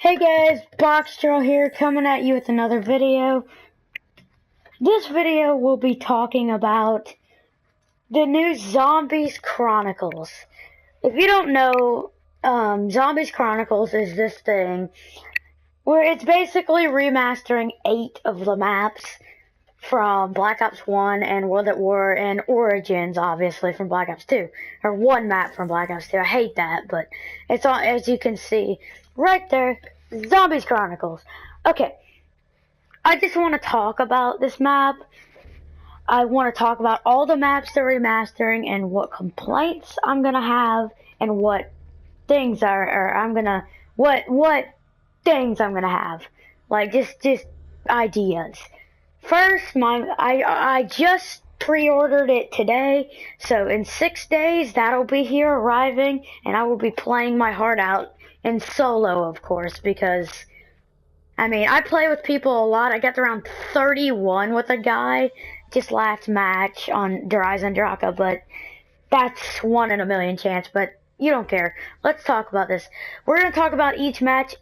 Hey guys, Boxtrail here, coming at you with another video. This video will be talking about the new Zombies Chronicles. If you don't know, Zombies Chronicles is this thing where it's basically remastering 8 of the maps from Black Ops 1 and World at War and Origins, obviously, from Black Ops 2. Or one map from Black Ops 2. I hate that, but it's on, as you can see right there, Zombies Chronicles. Okay, I just want to talk about this map. I want to talk about all the maps they're remastering and what complaints I'm gonna have and what things what things I'm gonna have. Like just ideas. First, I just pre-ordered it today, so in 6 days that'll be here arriving, and I will be playing my heart out in solo, of course, because I mean I play with people a lot. I got around 31 with a guy just last match on Horizon Draka, but that's 1 in a million chance. But you don't care. Let's talk about this. We're gonna talk about each map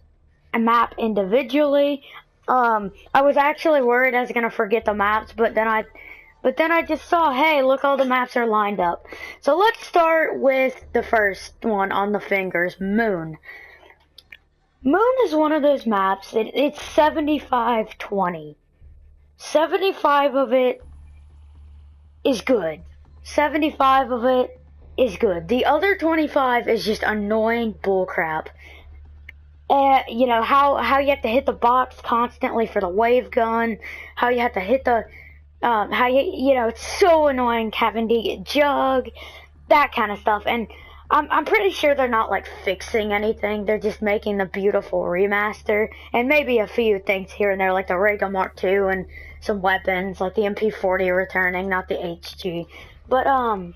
individually. I was actually worried I was gonna forget the maps, but then I just saw, hey, look, all the maps are lined up. So let's start with the first one on the fingers, Moon. Moon is one of those maps, it's 75-20. 75 of it is good. 75 of it is good. The other 25 is just annoying bullcrap. You know, how you have to hit the box constantly for the wave gun, how you have to hit the, you know, it's so annoying having to get jug, that kind of stuff. And I'm pretty sure they're not like fixing anything. They're just making the beautiful remaster and maybe a few things here and there, like the Rega Mark II and some weapons like the MP40 returning, not the HG. But so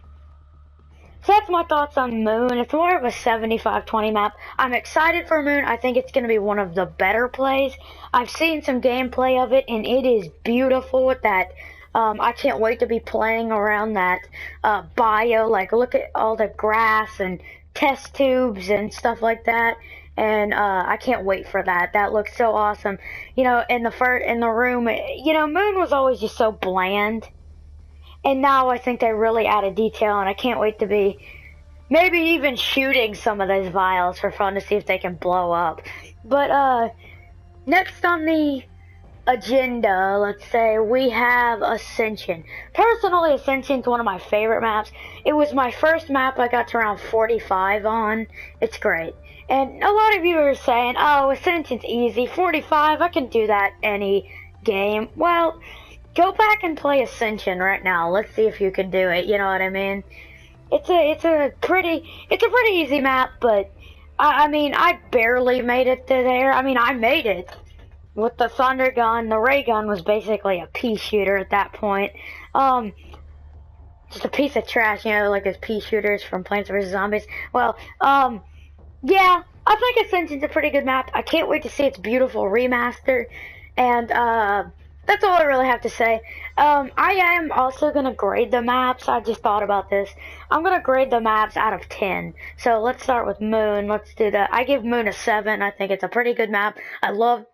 that's my thoughts on Moon. It's more of a 75-20 map. I'm excited for Moon. I think it's going to be one of the better plays. I've seen some gameplay of it, and it is beautiful with that. I can't wait to be playing around that bio. Like, look at all the grass and test tubes and stuff like that. And I can't wait for that. That looks so awesome. You know, in the room, you know, Moon was always just so bland. And now I think they really added detail, and I can't wait to be maybe even shooting some of those vials for fun to see if they can blow up. But next on the agenda, let's say, we have Ascension. Personally, Ascension's one of my favorite maps. It was my first map I got to around 45 on. It's great. And a lot of you are saying, oh, Ascension's easy. 45, I can do that any game. Well, go back and play Ascension right now. Let's see if you can do it. You know what I mean? It's a pretty easy map, but I mean, I barely made it to there. I mean, I made it with the Thunder Gun. The Ray Gun was basically a pea shooter at that point. Just a piece of trash, you know, like those pea shooters from Plants vs. Zombies. Well, yeah, I think Ascension's a pretty good map. I can't wait to see its beautiful remaster. And, that's all I really have to say. I am also going to grade the maps. I just thought about this. I'm going to grade the maps out of 10. So let's start with Moon. Let's do that. I give Moon a 7. I think it's a pretty good map. I love,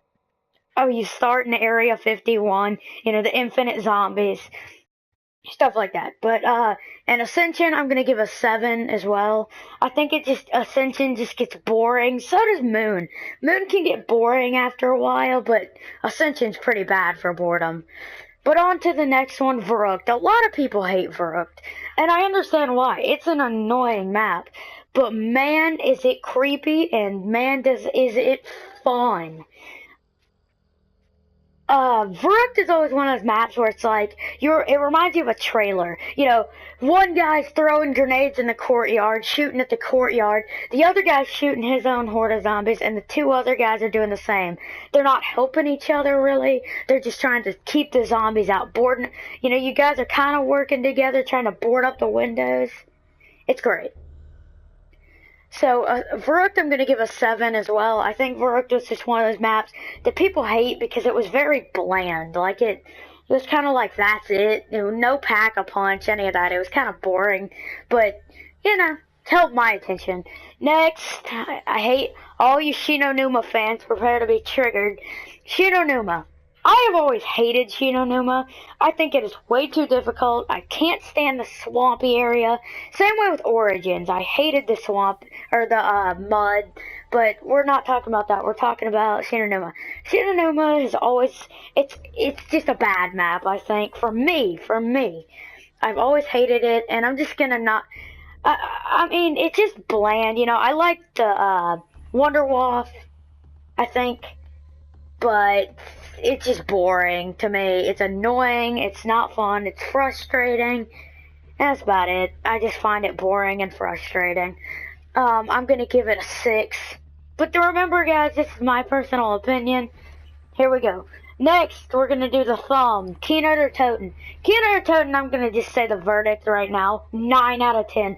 oh, you start in Area 51, you know, the infinite zombies, stuff like that. But, and Ascension, I'm going to give a 7 as well. I think Ascension just gets boring. So does Moon. Moon can get boring after a while, but Ascension's pretty bad for boredom. But on to the next one, Verrückt. A lot of people hate Verrückt, and I understand why. It's an annoying map. But man, is it creepy, and man, is it fun. Verrückt is always one of those maps where it's like, it reminds you of a trailer. You know, one guy's throwing grenades in the courtyard, shooting at the courtyard, the other guy's shooting his own horde of zombies, and the 2 other guys are doing the same. They're not helping each other, really. They're just trying to keep the zombies out. You know, you guys are kind of working together, trying to board up the windows. It's great. So, Verrückt I'm going to give a 7 as well. I think Verrückt was just one of those maps that people hate because it was very bland. Like, it was kind of like, that's it. You know, no pack-a-punch, any of that. It was kind of boring. But, you know, held my attention. Next, I hate all you Shinonuma fans. Prepare to be triggered. Shinonuma. I have always hated Shinonuma. I think it is way too difficult. I can't stand the swampy area. Same way with Origins. I hated the swamp, or the mud, but we're not talking about that. We're talking about Shinonuma. Shinonuma is always, it's just a bad map, I think, for me. I've always hated it, and I'm just gonna not, I mean, it's just bland, you know. I like the Wonderwaffe, I think, but it's just boring to me. It's annoying, it's not fun, it's frustrating. That's about it. I just find it boring and frustrating. I'm gonna give it a 6. But remember, guys, this is my personal opinion. Here we go. Next, we're gonna do the thumb. Keynote or Toten? Keynote or Toten, I'm gonna just say the verdict right now. 9 out of 10.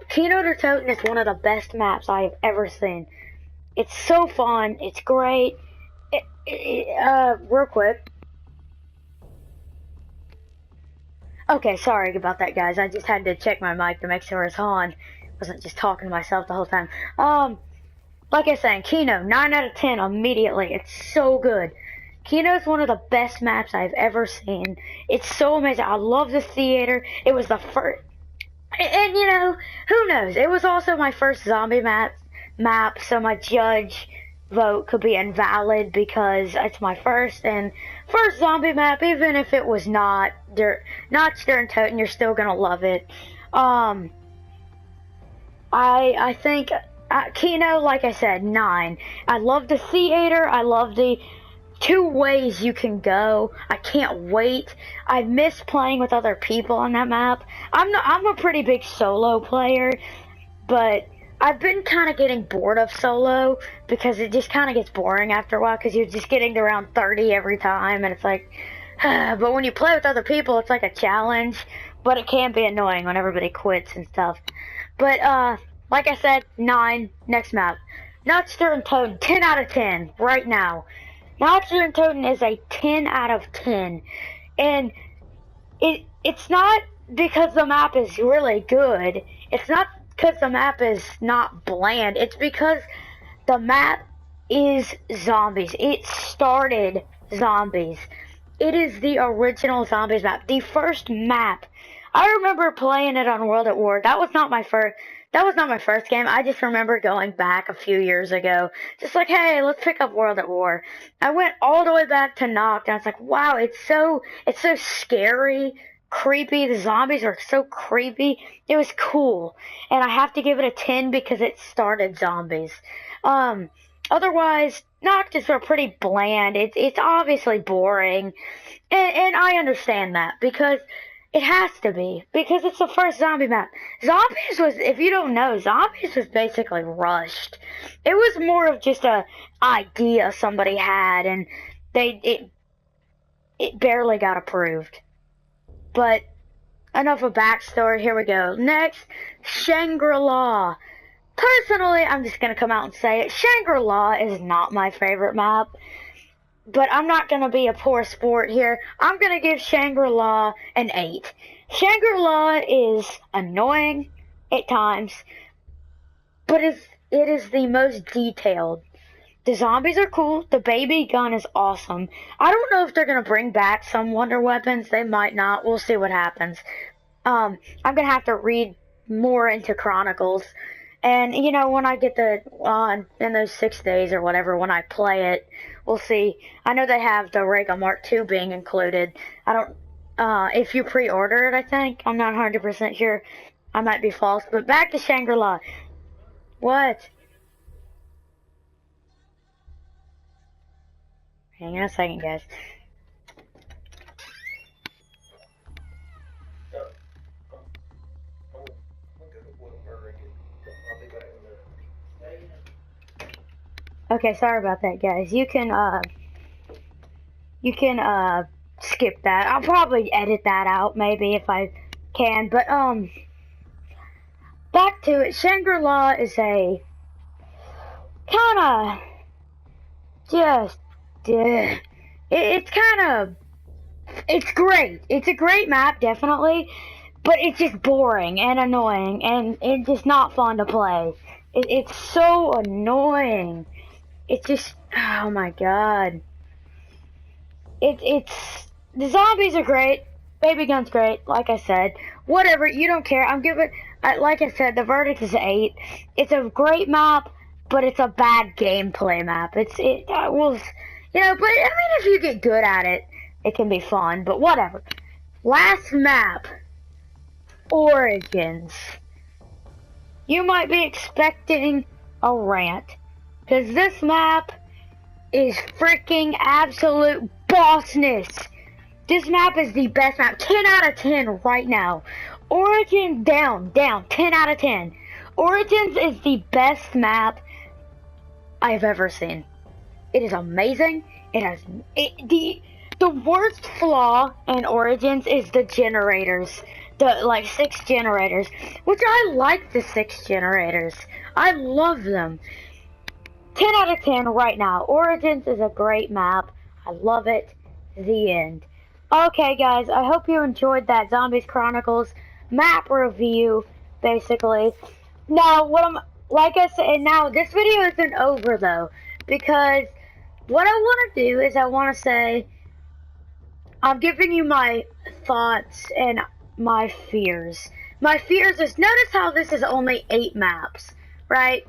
Keynote or Toten is one of the best maps I have ever seen. It's so fun. It's great. Real quick. Okay, sorry about that, guys. I just had to check my mic to make sure it's on. I wasn't just talking to myself the whole time. Like I was saying, Kino, 9 out of 10 immediately. It's so good. Kino is one of the best maps I've ever seen. It's so amazing. I love the theater. It was the first... And, you know, who knows? It was also my first zombie map, so my judge vote could be invalid because it's my first zombie map. Even if it was not during Toten, you're still gonna love it. I think Kino, like I said, 9. I love the theater. I love the 2 ways you can go. I can't wait. I miss playing with other people on that map. I'm a pretty big solo player, but I've been kind of getting bored of solo because it just kind of gets boring after a while because you're just getting to around 30 every time, and it's like, but when you play with other people, it's like a challenge, but it can be annoying when everybody quits and stuff. But, like I said, 9, next map. Notchster and Toten, 10 out of 10, right now. Notchster and Toten is a 10 out of 10, and it's not because the map is really good. It's not because the map is not bland. It's because the map is zombies. It started zombies. It is the original zombies map. The first map. I remember playing it on World at War. That was not my first game. I just remember going back a few years ago. Just like, hey, let's pick up World at War. I went all the way back to Noct, and I was like, wow, it's so scary, creepy. The zombies are so creepy. It was cool. And I have to give it a 10 because it started zombies. Otherwise, Noctis are pretty bland. It's obviously boring. And I understand that because it has to be, because it's the first zombie map. Zombies was, if you don't know, Zombies was basically rushed. It was more of just a idea somebody had, and it barely got approved. But enough of backstory, here we go. Next, Shangri-La. Personally, I'm just going to come out and say it. Shangri-La is not my favorite map. But I'm not going to be a poor sport here. I'm going to give Shangri-La an 8. Shangri-La is annoying at times, but it is the most detailed. The zombies are cool. The baby gun is awesome. I don't know if they're going to bring back some wonder weapons. They might not. We'll see what happens. I'm going to have to read more into Chronicles. And, you know, when I get in those 6 days or whatever, when I play it, we'll see. I know they have the Rega Mark II being included. I don't, if you pre-order it, I think. I'm not 100% sure. I might be false. But back to Shangri-La. What? Hang on a second, guys. Okay, sorry about that, guys. You can skip that. I'll probably edit that out, maybe, if I can. But, back to it. Shangri-La is a kinda just, it's great. It's a great map, definitely. but it's just boring and annoying, and it's just not fun to play. It's so annoying. It's just, oh my god. It's the zombies are great. Baby Gun's great, like I said. Whatever, you don't care. I'm giving, like I said, the verdict is 8. It's a great map, but it's a bad gameplay map. It was, you know, but I mean, if you get good at it, it can be fun. But whatever. Last map, Origins. You might be expecting a rant, because this map is freaking absolute bossness. This map is the best map. 10 out of 10 right now. Origins down. 10 out of 10. Origins is the best map I've ever seen. It is amazing. It has the worst flaw in Origins is the generators. The like 6 generators, which I like the 6 generators. I love them. 10 out of 10 right now. Origins is a great map. I love it. The end. Okay, guys, I hope you enjoyed that Zombies Chronicles map review, basically. Now, like I said, now this video isn't over, though, because what I want to do is I want to say, I'm giving you my thoughts and my fears. My fears is, notice how this is only 8 maps, right?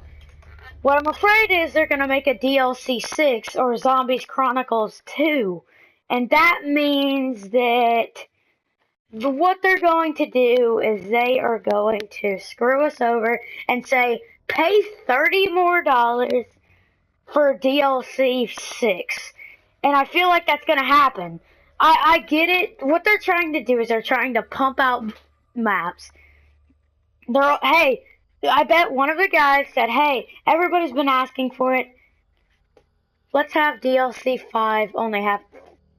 What I'm afraid is they're going to make a DLC 6 or Zombies Chronicles 2. And that means that what they're going to do is they are going to screw us over and say, pay $30 more for DLC 6. And I feel like that's going to happen. I get it. What they're trying to do is they're trying to pump out maps. Hey, I bet one of the guys said, hey, everybody's been asking for it. Let's have DLC 5 only have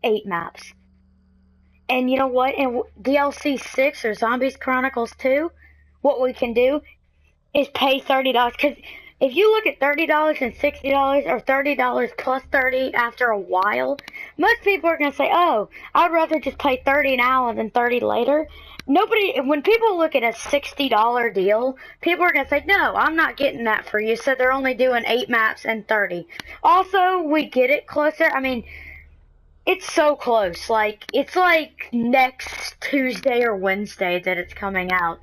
8 maps. And you know what? In DLC 6 or Zombies Chronicles 2, what we can do is pay $30. Because if you look at $30 and $60 or $30 plus 30 after a while, most people are going to say, oh, I'd rather just pay 30 now than 30 later. When people look at a $60 deal, people are going to say, no, I'm not getting that for you. So they're only doing 8 maps and 30. Also, we get it closer. I mean, it's so close. Like, it's like next Tuesday or Wednesday that it's coming out.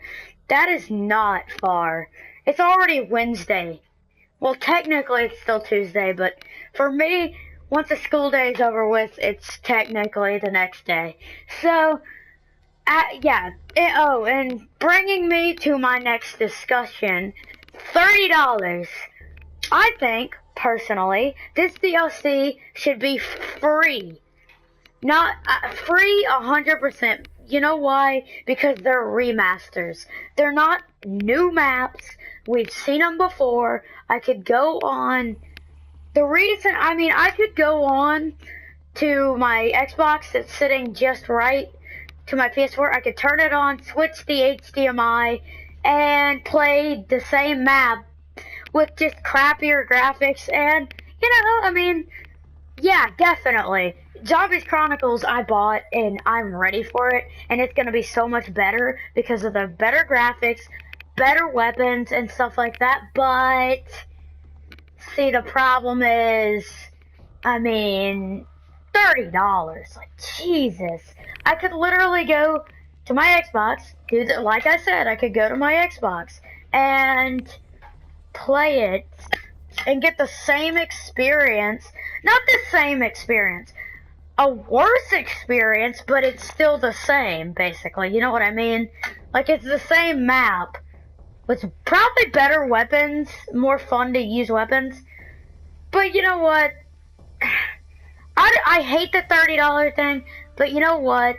That is not far. It's already Wednesday. Well, technically it's still Tuesday, but for me, once the school day is over with, it's technically the next day. So, yeah. And bringing me to my next discussion, $30. I think, personally, this DLC should be free. Not free 100%. You know why? Because they're remasters. They're not new maps. We've seen them before. I could go on I could go on to my Xbox that's sitting just right to my PS4. I could turn it on, switch the HDMI, and play the same map with just crappier graphics. And, you know, I mean, yeah, definitely. Zombies Chronicles I bought, and I'm ready for it, and it's going to be so much better because of the better graphics, better weapons, and stuff like that. But, see, the problem is, I mean, $30, like, Jesus. I could literally go to my Xbox, like I said, I could go to my Xbox and play it and get the same experience. Not the same experience, a worse experience, but it's still the same, basically. You know what I mean? Like, it's the same map with probably better weapons, more fun to use weapons. But you know what? I hate the $30 thing, but you know what?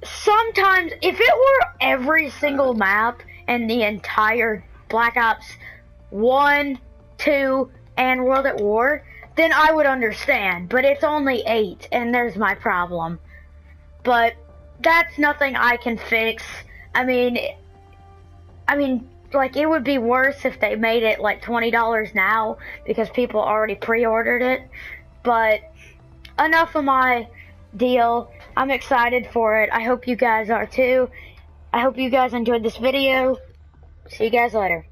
Sometimes, if it were every single map in the entire Black Ops 1, 2, and World at War, then I would understand. But it's only 8, and there's my problem. But that's nothing I can fix. I mean, like, it would be worse if they made it like $20 now because people already pre-ordered it. But enough of my deal. I'm excited for it. I hope you guys are too. I hope you guys enjoyed this video. See you guys later.